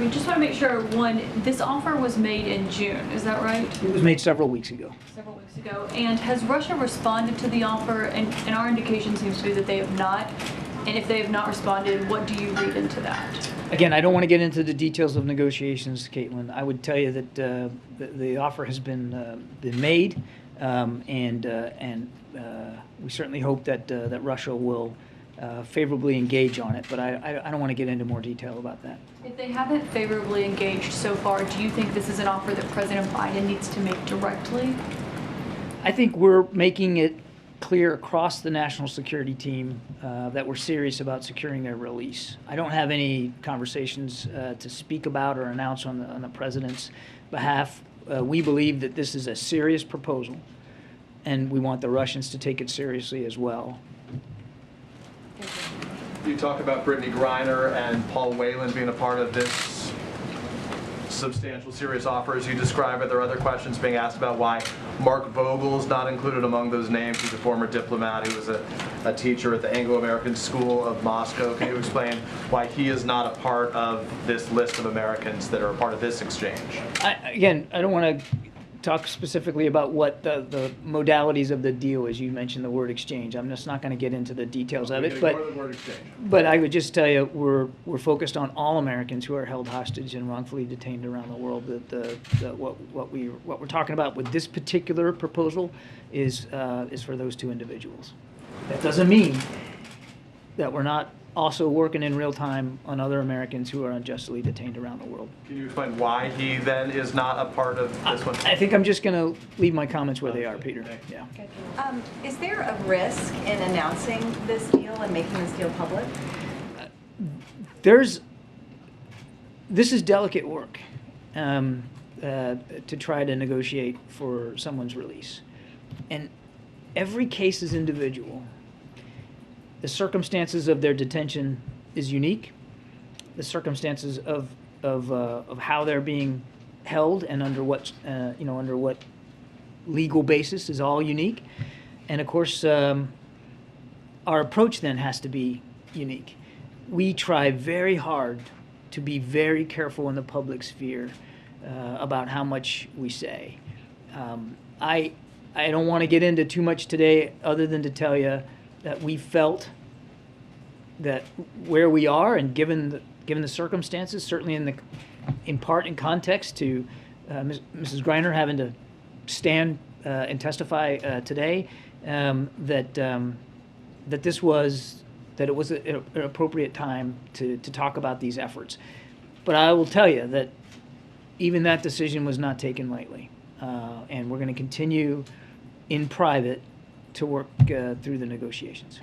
Kirby, just want to make sure, one, this offer was made in June, is that right? It was made several weeks ago. Several weeks ago. And has Russia responded to the offer? And our indication seems to be that they have not. And if they have not responded, what do you read into that? Again, I don't want to get into the details of negotiations, Caitlin. I would tell you that the offer has been made, and we certainly hope that that Russia will favorably engage on it. But I don't want to get into more detail about that. If they haven't favorably engaged so far, do you think this is an offer that President Biden needs to make directly? I think we're making it clear across the national security team that we're serious about securing their release. I don't have any conversations to speak about or announce on the president's behalf. We believe that this is a serious proposal, and we want the Russians to take it seriously as well. You talk about Brittany Griner and Paul Whelan being a part of this substantial, serious offer, as you describe it. There are other questions being asked about why Mark Vogel is not included among those names. He's a former diplomat who was a teacher at the Anglo-American School of Moscow. Can you explain why he is not a part of this list of Americans that are a part of this exchange? Again, I don't want to talk specifically about what the modalities of the deal is. You mentioned the word exchange. I'm just not going to get into the details of it. But I would just tell you we're focused on all Americans who are held hostage and wrongfully detained around the world. What we're talking about with this particular proposal is for those two individuals. That doesn't mean that we're not also working in real time on other Americans who are unjustly detained around the world. Can you explain why he then is not a part of this one? I think I'm just going to leave my comments where they are, Peter. Yeah. Is there a risk in announcing this deal and making this deal public? This is delicate work to try to negotiate for someone's release. And every case is individual. The circumstances of their detention is unique. The circumstances of how they're being held and under what under what legal basis is all unique. And of course, our approach then has to be unique. We try very hard to be very careful in the public sphere about how much we say. I don't want to get into too much today, other than to tell you that we felt that where we are, and given the circumstances, certainly in part in context to Mrs. Griner having to stand and testify today, that it was an appropriate time to talk about these efforts. But I will tell you that even that decision was not taken lightly, and we're going to continue in private to work through the negotiations.